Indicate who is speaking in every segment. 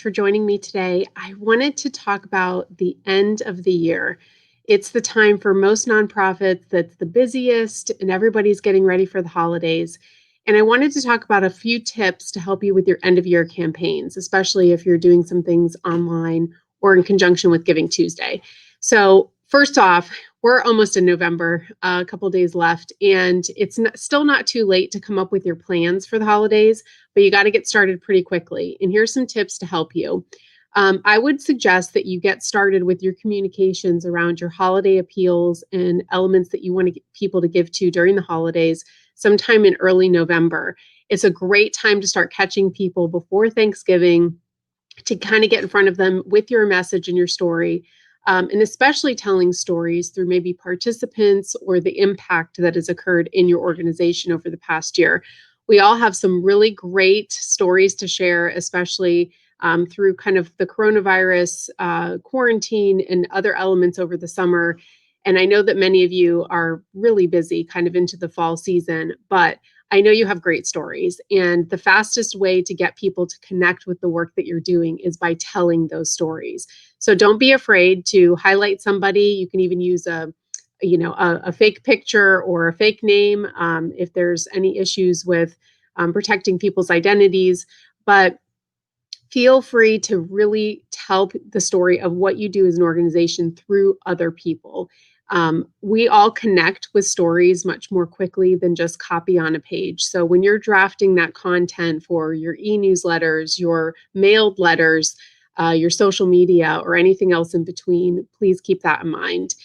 Speaker 1: for joining me today. I wanted to talk about the end of the year. It's the time for most nonprofits that's the busiest, and everybody's getting ready for the holidays. And I wanted to talk about a few tips to help you with your end of year campaigns, especially if you're doing some things online or in conjunction with Giving Tuesday. So, first off, we're almost in November, a couple days left, and it's still not too late to come up with your plans for the holidays, but you got to get started pretty quickly. And here's some tips to help you. I would suggest that you get started with your communications around your holiday appeals and elements that you want to get people to give to during the holidays sometime in early November. It's a great time to start catching people before Thanksgiving to kind of get in front of them with your message and your story. And especially telling stories through maybe participants or the impact that has occurred in your organization over the past year. We all have some really great stories to share, especially through kind of the coronavirus, quarantine, and other elements over the summer. And I know that many of you are really busy kind of into the fall season, but I know you have great stories. And the fastest way to get people to connect with the work that you're doing is by telling those stories. So don't be afraid to highlight somebody. You can even use a fake picture or a fake name if there's any issues with protecting people's identities. But feel free to really tell the story of what you do as an organization through other people. We all connect with stories much more quickly than just copy on a page. So when you're drafting that content for your e-newsletters, your mailed letters, your social media, or anything else in between, please keep that in mind.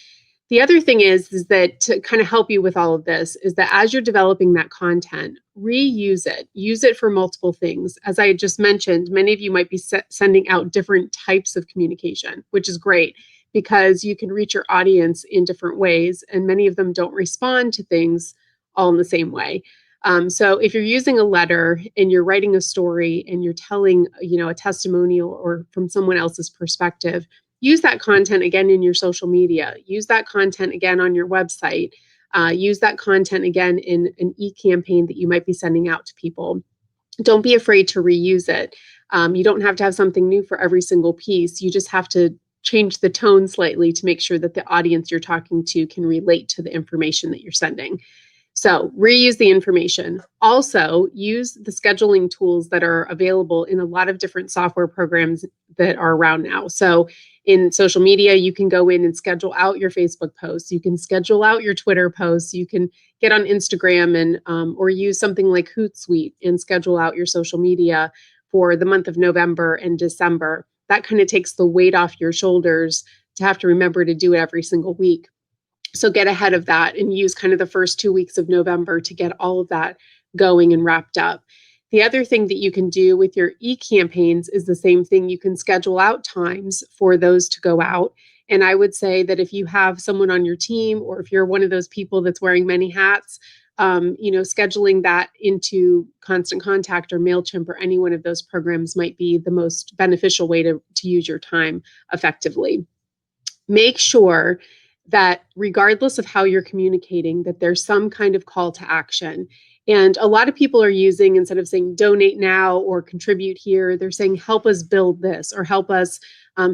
Speaker 1: The other thing is that to kind of help you with all of this is that as you're developing that content, reuse it. Use it for multiple things. As I just mentioned, many of you might be sending out different types of communication, which is great because you can reach your audience in different ways, and many of them don't respond to things all in the same way. So if you're using a letter and you're writing a story and you're telling, a testimonial or from someone else's perspective, use that content again in your social media. Use that content again on your website. Use that content again in an e-campaign that you might be sending out to people. Don't be afraid to reuse it. You don't have to have something new for every single piece. You just have to change the tone slightly to make sure that the audience you're talking to can relate to the information that you're sending. So reuse the information. Also, use the scheduling tools that are available in a lot of different software programs that are around now. So in social media, you can go in and schedule out your Facebook posts. You can schedule out your Twitter posts. You can get on Instagram and or use something like Hootsuite and schedule out your social media for the month of November and December. That kind of takes the weight off your shoulders to have to remember to do it every single week. So get ahead of that and use kind of the first 2 weeks of November to get all of that going and wrapped up. The other thing that you can do with your e-campaigns is the same thing. You can schedule out times for those to go out. And I would say that if you have someone on your team, or if you're one of those people that's wearing many hats, scheduling that into Constant Contact or MailChimp or any one of those programs might be the most beneficial way to use your time effectively. Make sure that regardless of how you're communicating, that there's some kind of call to action. And a lot of people are using, instead of saying donate now or contribute here, they're saying help us build this or help us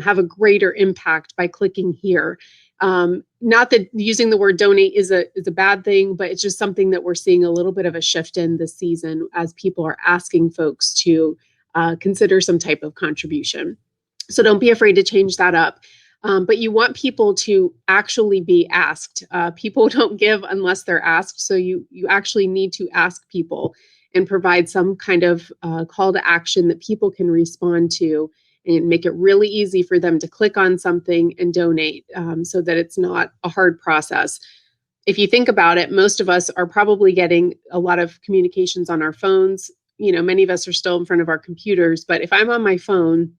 Speaker 1: have a greater impact by clicking here. Not that using the word donate is a bad thing, but it's just something that we're seeing a little bit of a shift in this season as people are asking folks to consider some type of contribution. So don't be afraid to change that up. But you want people to actually be asked. People don't give unless they're asked. So you actually need to ask people and provide some kind of call to action that people can respond to, and make it really easy for them to click on something and donate, so that it's not a hard process. If you think about it, most of us are probably getting a lot of communications on our phones. Many of us are still in front of our computers, but if I'm on my phone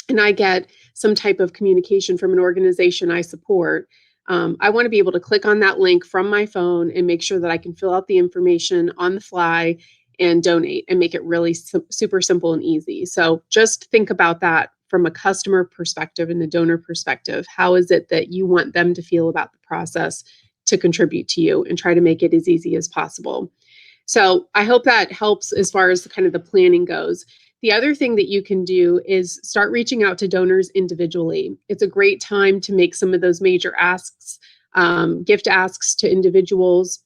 Speaker 1: and I get some type of communication from an organization I support, I want to be able to click on that link from my phone and make sure that I can fill out the information on the fly and donate and make it really super simple and easy. So just think about that from a customer perspective and a donor perspective. How is it that you want them to feel about the process to contribute to you, and try to make it as easy as possible? So I hope that helps as far as kind of the planning goes. The other thing that you can do is start reaching out to donors individually. It's a great time to make some of those major asks, gift asks to individuals,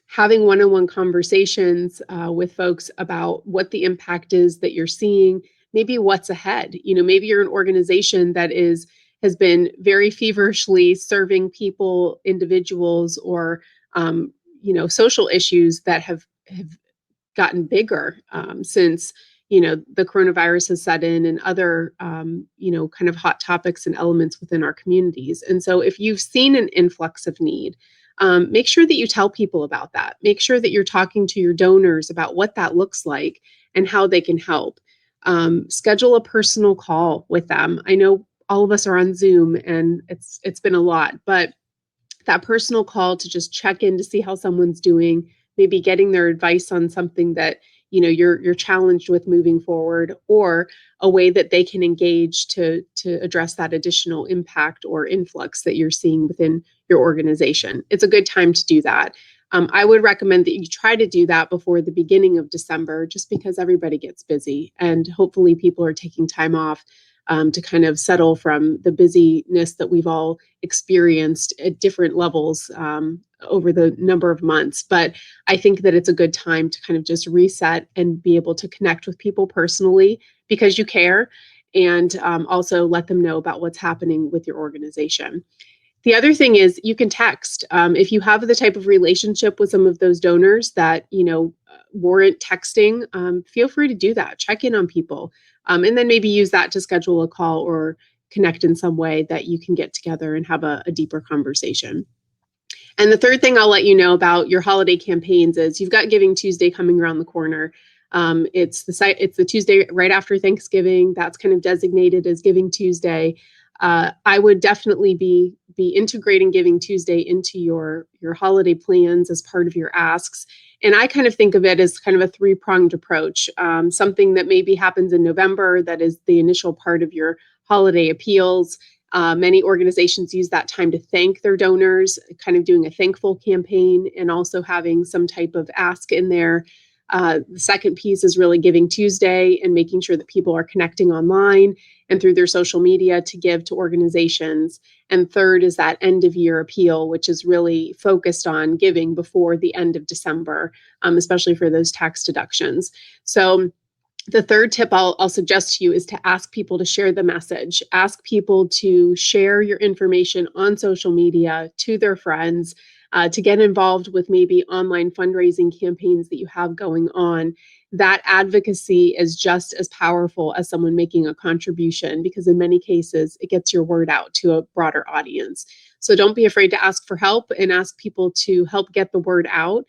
Speaker 1: having one-on-one conversations with folks about what the impact is that you're seeing, maybe what's ahead. Maybe you're an organization that has been very feverishly serving people, individuals, or social issues that have gotten bigger since the coronavirus has set in, and other kind of hot topics and elements within our communities. And so if you've seen an influx of need, make sure that you tell people about that. Make sure that you're talking to your donors about what that looks like and how they can help. Schedule a personal call with them. I know all of us are on Zoom, and it's been a lot, but that personal call to just check in to see how someone's doing, maybe getting their advice on something that you're challenged with moving forward, or a way that they can engage to address that additional impact or influx that you're seeing within your organization. It's a good time to do that. I would recommend that you try to do that before the beginning of December, just because everybody gets busy, and hopefully people are taking time off to kind of settle from the busyness that we've all experienced at different levels over the number of months. But I think that it's a good time to kind of just reset and be able to connect with people personally because you care, and also let them know about what's happening with your organization. The other thing is you can text. If you have the type of relationship with some of those donors that warrant texting, feel free to do that. Check in on people, and then maybe use that to schedule a call or connect in some way that you can get together and have a deeper conversation. And the third thing I'll let you know about your holiday campaigns is you've got Giving Tuesday coming around the corner. It's the Tuesday right after Thanksgiving. That's kind of designated as Giving Tuesday. I would definitely be integrating Giving Tuesday into your holiday plans as part of your asks. And I kind of think of it as kind of a three-pronged approach. Something that maybe happens in November that is the initial part of your holiday appeals. Many organizations use that time to thank their donors, kind of doing a thankful campaign, and also having some type of ask in there. The second piece is really Giving Tuesday and making sure that people are connecting online and through their social media to give to organizations. And third is that end of year appeal, which is really focused on giving before the end of December, especially for those tax deductions. So the third tip I'll suggest to you is to ask people to share the message. Ask people to share your information on social media to their friends, to get involved with maybe online fundraising campaigns that you have going on. That advocacy is just as powerful as someone making a contribution, because in many cases, it gets your word out to a broader audience. So don't be afraid to ask for help, and ask people to help get the word out.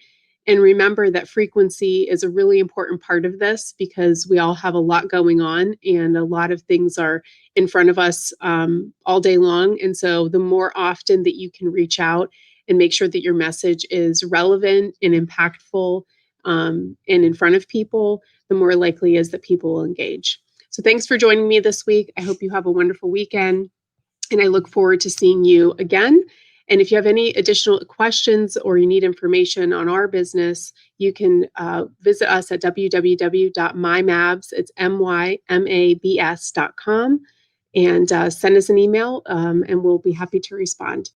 Speaker 1: And remember that frequency is a really important part of this, because we all have a lot going on and a lot of things are in front of us all day long. And so the more often that you can reach out and make sure that your message is relevant and impactful, and in front of people, the more likely is that people will engage. So thanks for joining me this week. I hope you have a wonderful weekend, and I look forward to seeing you again. And if you have any additional questions or you need information on our business, you can visit us at www.mymabs, it's mymabs.com, and send us an email, and we'll be happy to respond.